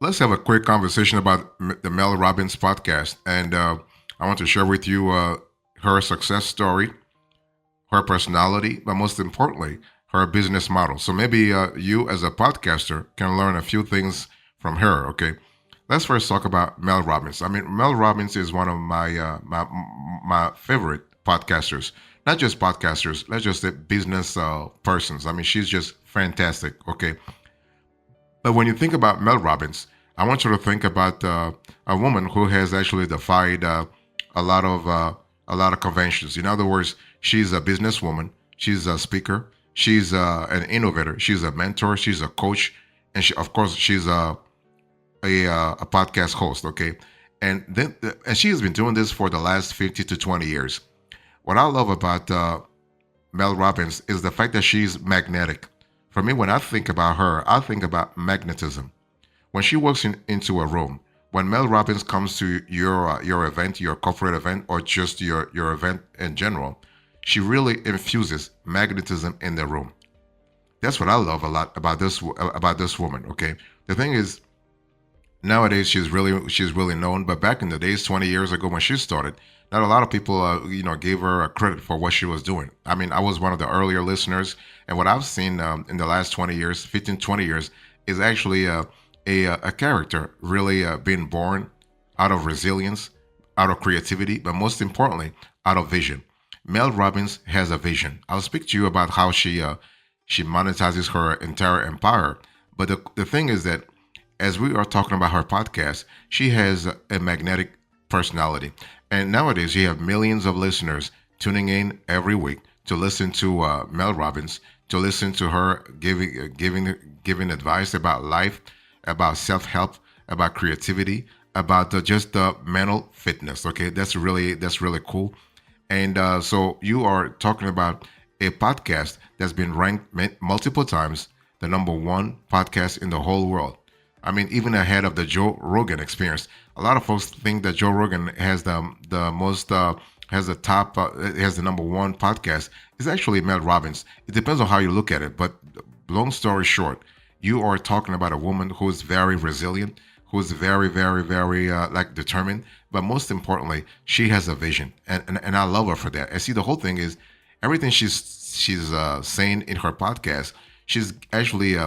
Let's have a quick conversation about the Mel Robbins podcast. And I want to share with you her success story, her personality, but most importantly, her business model. So maybe you, as a podcaster, can learn a few things from her. Okay. Let's first talk about Mel Robbins. I mean, Mel Robbins is one of my favorite podcasters. Not just podcasters, let's just say business persons. I mean, she's just fantastic. Okay, but when you think about Mel Robbins, I want you to think about a woman who has actually defied a lot of uh, a lot of conventions. In other words, she's a businesswoman, she's a speaker, she's an innovator, she's a mentor, she's a coach, and of course, she's a podcast host. Okay, and she has been doing this for the last 50 to 20 years. What I love about Mel Robbins is the fact that she's magnetic. For me, when I think about her, I think about magnetism. When she walks into a room, when Mel Robbins comes to your event, your corporate event, or just your event in general, she really infuses magnetism in the room. That's what I love a lot about this woman. Okay, the thing is, nowadays she's really known, but back in the days, 20 years ago when she started, not a lot of people gave her a credit for what she was doing. I mean, I was one of the earlier listeners, and what I've seen in the last 20 years, 15, 20 years, is actually a character really being born out of resilience, out of creativity, but most importantly, out of vision. Mel Robbins has a vision. I'll speak to you about how she monetizes her entire empire. But the thing is that as we are talking about her podcast, she has a magnetic personality. And nowadays, you have millions of listeners tuning in every week to listen to Mel Robbins, to listen to her giving advice about life, about self help, about creativity, about just mental fitness. Okay, that's really cool. And so you are talking about a podcast that's been ranked multiple times the number one podcast in the whole world. I mean, even ahead of the Joe Rogan experience. A lot of folks think that Joe Rogan has the most has the top has the number one podcast. It's actually Mel Robbins. It depends on how you look at it. But long story short, you are talking about a woman who is very resilient, who is very, very, very like determined. But most importantly, she has a vision, and I love her for that. And see, the whole thing is everything she's saying in her podcast. She's actually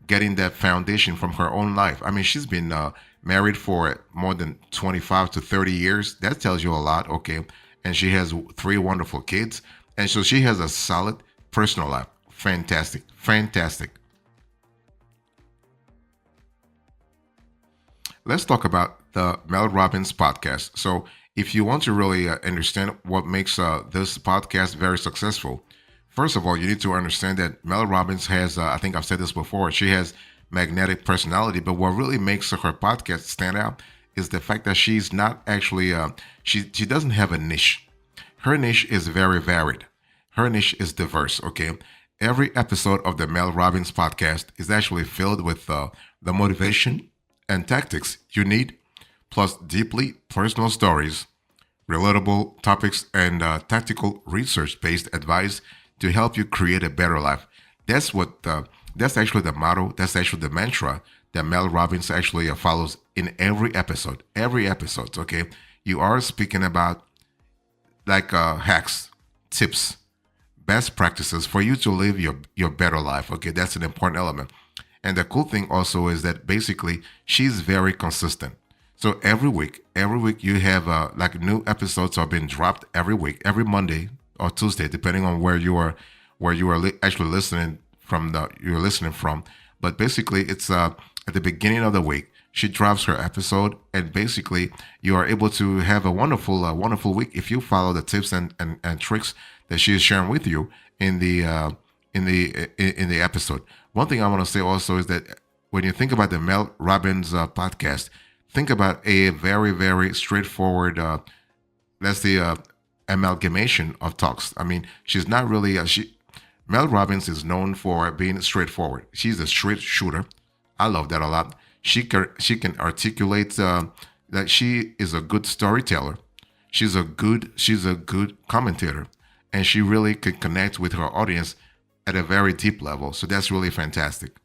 getting that foundation from her own life. I mean, she's been married for more than 25 to 30 years. That tells you a lot, okay? And she has three wonderful kids. And so she has a solid personal life. Fantastic. Fantastic. Let's talk about the Mel Robbins podcast. So, if you want to really understand what makes this podcast very successful, first of all, you need to understand that Mel Robbins has, I think I've said this before, she has magnetic personality. But what really makes her podcast stand out is the fact that she's not actually, she doesn't have a niche. Her niche is very varied. Her niche is diverse, okay? Every episode of the Mel Robbins podcast is actually filled with the motivation and tactics you need, plus deeply personal stories, relatable topics, and tactical research-based advice to help you create a better life. That's actually the motto. That's actually the mantra that Mel Robbins actually follows in every episode. Every episode, okay. You are speaking about like hacks, tips, best practices for you to live your better life. Okay, that's an important element. And the cool thing also is that basically she's very consistent. So every week you have like new episodes are being dropped every week, every Monday or Tuesday, depending on where you are actually listening from the you're listening from. But basically, it's at the beginning of the week. She drops her episode, and basically, you are able to have a wonderful week if you follow the tips and tricks that she is sharing with you in the episode. One thing I want to say also is that when you think about the Mel Robbins podcast, think about a very very straightforward, let's say, amalgamation of talks. I mean, she's not really she. Mel Robbins is known for being straightforward. She's a straight shooter. I love that a lot. She can articulate that she is a good storyteller. She's a good commentator, and she really could connect with her audience at a very deep level. So that's really fantastic.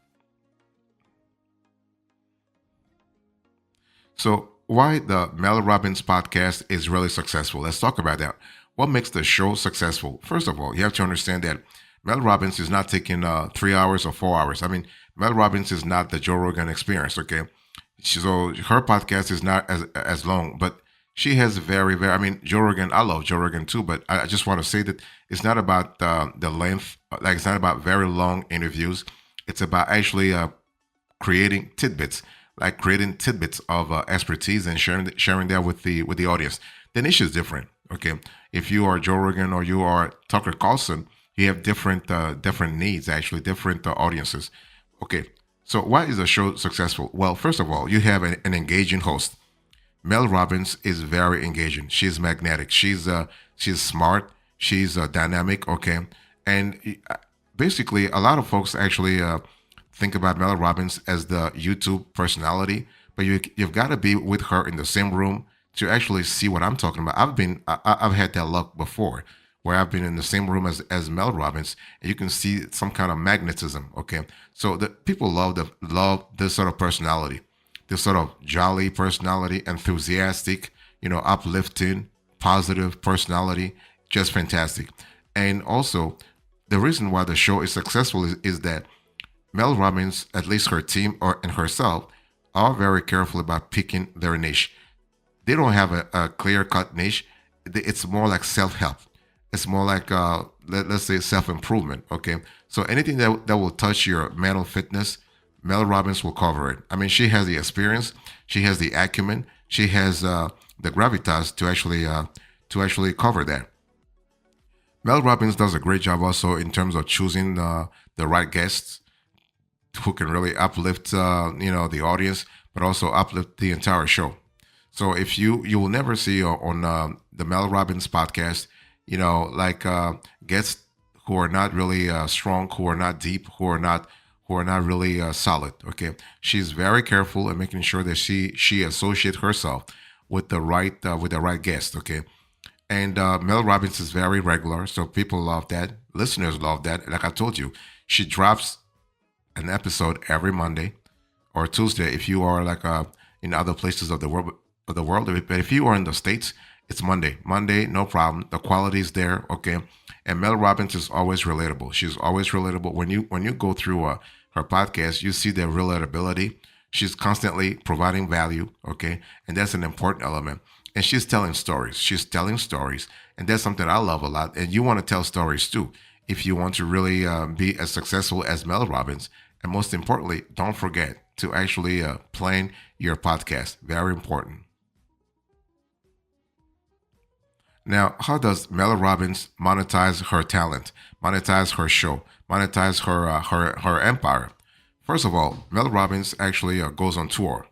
So, why the Mel Robbins podcast is really successful? Let's talk about that. What makes the show successful? First of all, you have to understand that Mel Robbins is not taking 3 hours or 4 hours. I mean, Mel Robbins is not the Joe Rogan experience, okay? So her podcast is not as long, but she has very. I mean, Joe Rogan. I love Joe Rogan too, but I just want to say that it's not about the length. Like it's not about very long interviews. It's about actually creating tidbits, like creating tidbits of expertise and sharing that with the audience. The niche is different. Okay, if you are Joe Rogan or you are Tucker Carlson, you have different needs, actually different audiences. Okay, so why is the show successful? Well, first of all, you have an engaging host. Mel Robbins is very engaging. She's magnetic. She's smart. She's dynamic. Okay, and basically, a lot of folks actually think about Mel Robbins as the YouTube personality, but you've got to be with her in the same room to actually see what I'm talking about. I've had that luck before, where I've been in the same room as Mel Robbins, and you can see some kind of magnetism. Okay, so the people love this sort of personality, this sort of jolly personality, enthusiastic, uplifting, positive personality, just fantastic. And also, the reason why the show is successful is that Mel Robbins, at least her team or and herself, are very careful about picking their niche. They don't have a clear cut niche. It's more like self help. It's more like let's say self improvement. Okay, so anything that will touch your mental fitness, Mel Robbins will cover it. I mean, she has the experience, she has the acumen, she has the gravitas to actually cover that. Mel Robbins does a great job also in terms of choosing the right guests who can really uplift the audience, but also uplift the entire show. So if you will never see on the Mel Robbins podcast, like guests who are not really strong, who are not deep, who are not really solid. Okay, she's very careful in making sure that she associates herself with the right guest. Okay, and Mel Robbins is very regular, so people love that. Listeners love that. Like I told you, she drops an episode every Monday or Tuesday if you are like in other places of the world. But if you are in the states, it's Monday. Monday, no problem. The quality is there, okay. And Mel Robbins is always relatable. She's always relatable. When you go through her podcast, you see the relatability. She's constantly providing value, okay, and that's an important element. And she's telling stories. She's telling stories, and that's something I love a lot. And you want to tell stories too, if you want to really be as successful as Mel Robbins. And most importantly, don't forget to actually plan your podcast. Very important. Now, how does Mel Robbins monetize her talent, monetize her show, monetize her empire? First of all, Mel Robbins actually goes on tour.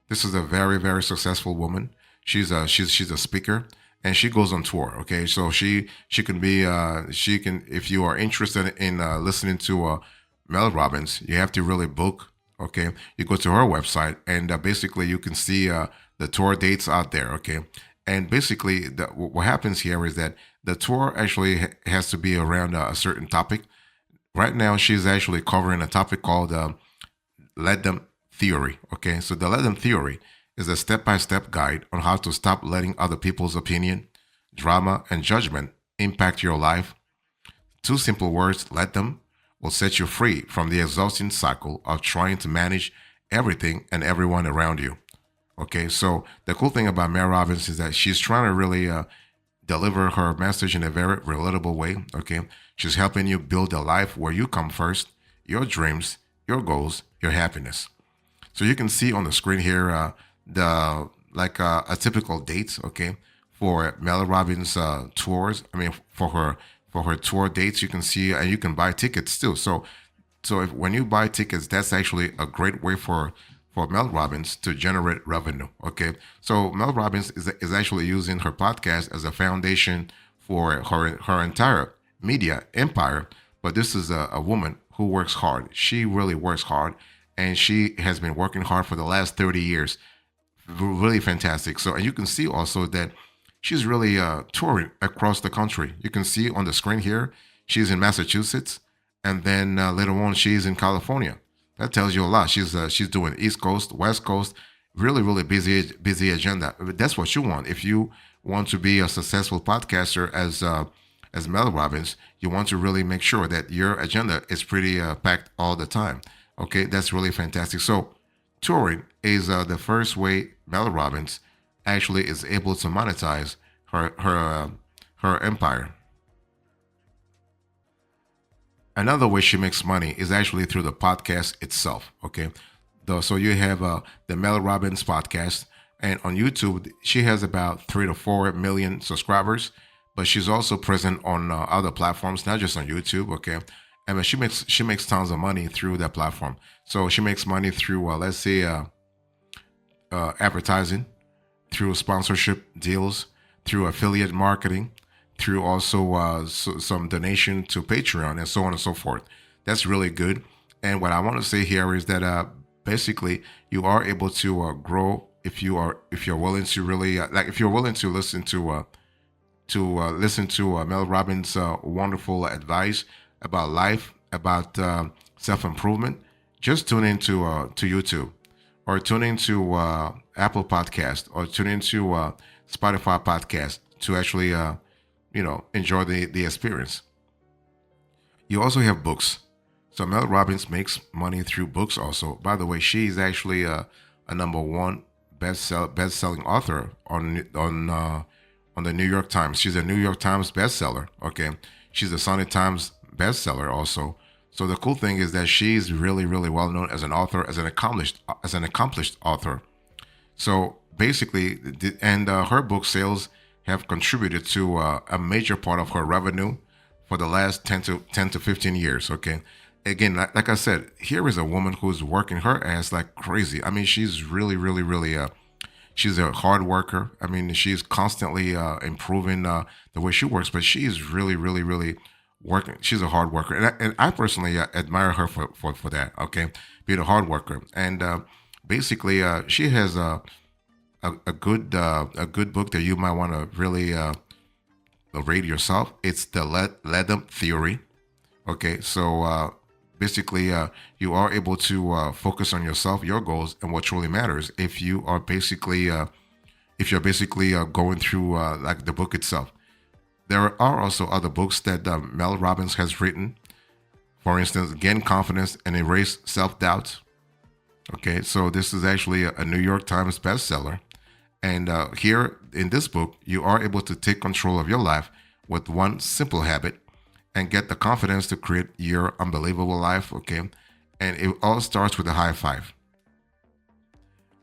This is a very successful woman. She's a speaker and she goes on tour. Okay, so she can be she can, if you are interested in listening to Mel Robbins, you have to really book. Okay, you go to her website and basically you can see the tour dates out there. Okay, and basically what happens here is that the tour actually has to be around a certain topic. Right now, she's actually covering a topic called let them theory. Okay, so the let them theory is a step by step guide on how to stop letting other people's opinion, drama, and judgment impact your life. Two simple words, let them, will set you free from the exhausting cycle of trying to manage everything and everyone around you. Okay, so the cool thing about Mel Robbins is that she's trying to really deliver her message in a very relatable way. Okay, she's helping you build a life where you come first, your dreams, your goals, your happiness. So you can see on the screen here the like a typical date, okay, for Mel Robbins tours. I mean, for her tour dates, you can see and you can buy tickets too. So if when you buy tickets, that's actually a great way for Mel Robbins to generate revenue. Okay, so Mel Robbins is actually using her podcast as a foundation for her entire media empire. But this is a woman who works hard. She really works hard, and she has been working hard for the last 30 years. Really fantastic. So, and you can see also that she's really touring across the country. You can see on the screen here, she's in Massachusetts, and then later on, she's in California. That tells you a lot. She's doing East Coast, West Coast, really, really busy agenda. That's what you want. If you want to be a successful podcaster as Mel Robbins, you want to really make sure that your agenda is pretty packed all the time. Okay, that's really fantastic. So, touring is the first way Mel Robbins actually is able to monetize her empire. Another way she makes money is actually through the podcast itself. Okay, so you have the Mel Robbins podcast, and on YouTube she has about 3 to 4 million subscribers. But she's also present on other platforms, not just on YouTube. Okay, and she makes tons of money through that platform. So she makes money through let's say advertising, through sponsorship deals, through affiliate marketing, through also some donation to Patreon, and so on and so forth. That's really good. And what I want to say here is that basically you are able to grow if you're willing to really like if you're willing to listen to Mel Robbins' wonderful advice about life, about self improvement. Just tune into to YouTube, or tune into Apple Podcast, or tune into Spotify Podcast to actually enjoy the experience. You also have books. So Mel Robbins makes money through books also. By the way, she's actually a number one best selling author on the New York Times. She's a New York Times bestseller. Okay, she's a Sunday Times bestseller also. So the cool thing is that she's really really well known as an author, as an accomplished author. So basically, and her book sales have contributed to a major part of her revenue for the last 10 to 15 years. Okay. Again, like I said, here is a woman who's working her ass like crazy. I mean, she's really, really, really, she's a hard worker. I mean, she's constantly improving the way she works, but she's really, really, really working. She's a hard worker. And I personally admire her for that. Okay. Being a hard worker. And basically, she has a good book that you might want to really read yourself. It's the Let Them Theory. Okay, so basically, you are able to focus on yourself, your goals, and what truly matters. If you're basically going through like the book itself, there are also other books that Mel Robbins has written. For instance, Gain Confidence and Erase Self Doubt. Okay, so this is actually a New York Times bestseller. And here in this book, you are able to take control of your life with one simple habit and get the confidence to create your unbelievable life. Okay. And it all starts with a high five.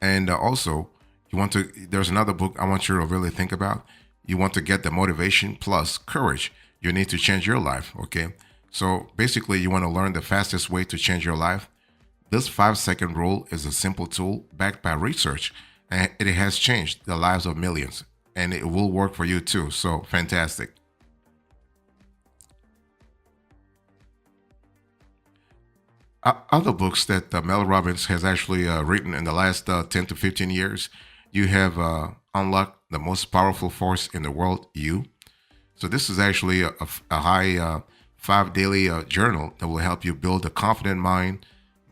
And also, there's another book I want you to really think about. You want to get the motivation plus courage you need to change your life. Okay. So basically, you want to learn the fastest way to change your life. This 5-second rule is a simple tool backed by research, and it has changed the lives of millions, and it will work for you too. So fantastic. Other books that Mel Robbins has actually written in the last 10 to 15 years, you have Unlock the Most Powerful Force in the World, You. So this is actually a high 5 daily journal that will help you build a confident mind,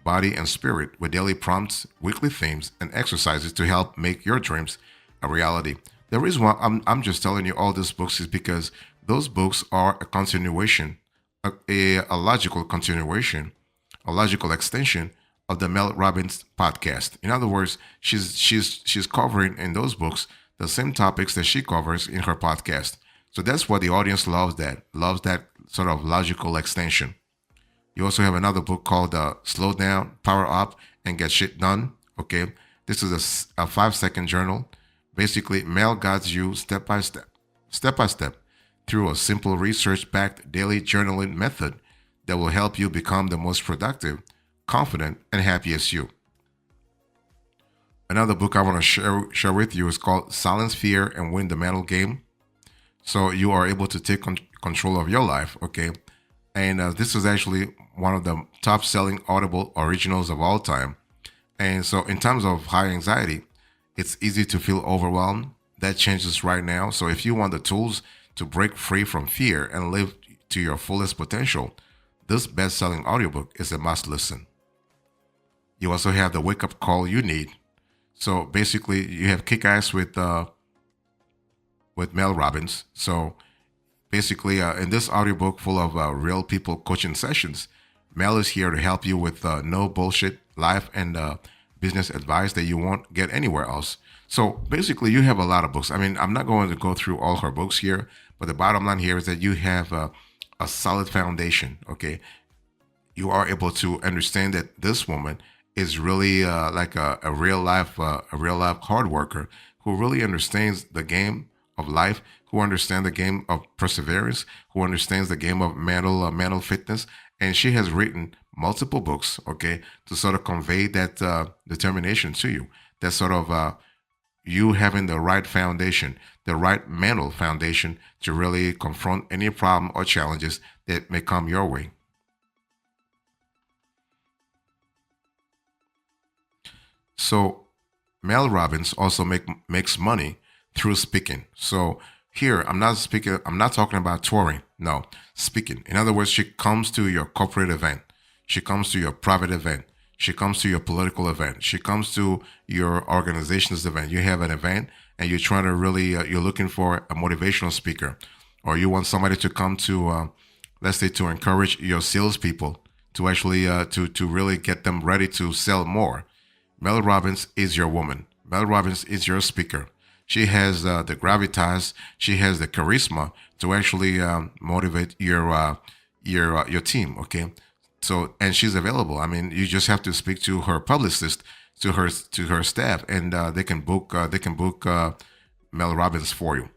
body, and spirit with daily prompts, weekly themes, and exercises to help make your dreams a reality. The reason why I'm just telling you all these books is because those books are a continuation, a logical continuation, a logical extension of the Mel Robbins podcast. In other words, she's covering in those books the same topics that she covers in her podcast. So that's what the audience loves that sort of logical extension. You also have another book called Slow Down, Power Up, and Get Shit Done. Okay. This is a 5-second journal. Basically, Mel guides you step by step, through a simple research backed daily journaling method that will help you become the most productive, confident, and happiest you. Another book I want to share with you is called Silence Fear and Win the Mental Game. So you are able to take control of your life. Okay. And this is actually one of the top selling Audible originals of all time. And so, in terms of high anxiety, it's easy to feel overwhelmed. That changes right now. So, if you want the tools to break free from fear and live to your fullest potential, this best selling audiobook is a must listen. You also have the wake up call you need. So basically, you have Kick Ass with Mel Robbins. So basically, in this audiobook full of real people coaching sessions, Mel is here to help you with no bullshit life and business advice that you won't get anywhere else. So basically, you have a lot of books. I mean, I'm not going to go through all her books here, but the bottom line here is that you have a solid foundation. Okay, you are able to understand that this woman is really like a real life hard worker who really understands the game of life, who understands the game of perseverance, who understands the game of mental fitness, and she has written multiple books, okay, to sort of convey that determination to you. That sort of you having the right foundation, the right mental foundation to really confront any problem or challenges that may come your way. So Mel Robbins also makes money through speaking. So here I'm not speaking. I'm not talking about touring. No, speaking. In other words, she comes to your corporate event. She comes to your private event. She comes to your political event. She comes to your organization's event. You have an event and you're trying to really you're looking for a motivational speaker, or you want somebody to come to let's say to encourage your salespeople to actually to really get them ready to sell more. Mel Robbins is your woman. Mel Robbins is your speaker. She has the gravitas. She has the charisma to actually motivate your team. Okay, so and she's available. I mean, you just have to speak to her publicist, to her staff, and they can book Mel Robbins for you.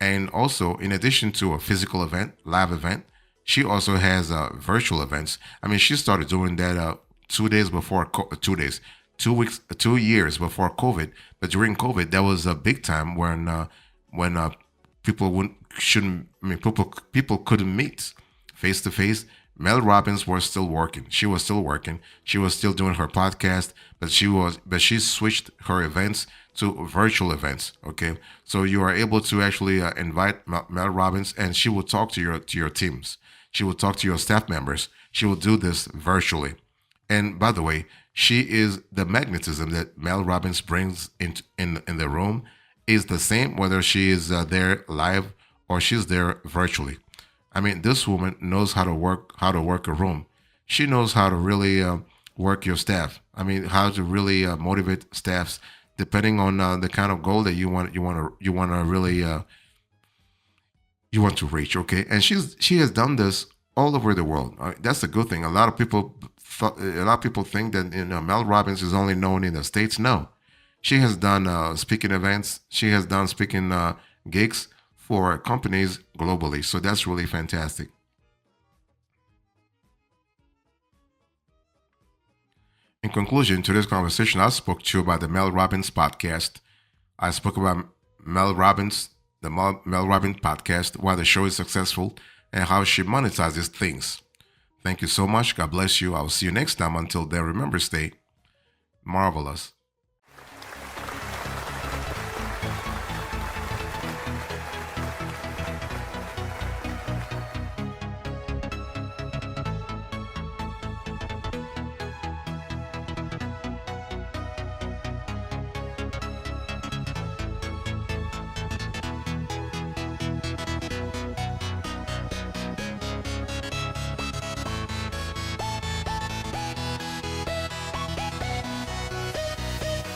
And also, in addition to a physical event, live event, she also has virtual events. I mean, she started doing that 2 days before 2 days, 2 weeks, 2 years before COVID. But during COVID, that was a big time when people wouldn't shouldn't. I mean, people couldn't meet face to face. Mel Robbins was still working. She was still working. She was still doing her podcast, but she switched her events to virtual events. Okay, so you are able to actually invite Mel Robbins, and she will talk to your teams. She will talk to your staff members. She will do this virtually. And by the way, she is the magnetism that Mel Robbins brings in the room is the same whether she is there live or she's there virtually. I mean, this woman knows how to work a room. She knows how to really work your staff. I mean, how to really motivate staffs depending on the kind of goal that you want to really you want to reach. Okay, and she has done this all over the world. That's a good thing. A lot of people think that Mel Robbins is only known in the states. No, she has done speaking events. She has done speaking gigs for companies globally. So that's really fantastic. In conclusion to this conversation, I spoke to you about the Mel Robbins podcast. I spoke about Mel Robbins, the Mel Robbins podcast, why the show is successful, and how she monetizes things. Thank you so much. God bless you. I'll see you next time. Until then, remember, stay marvelous.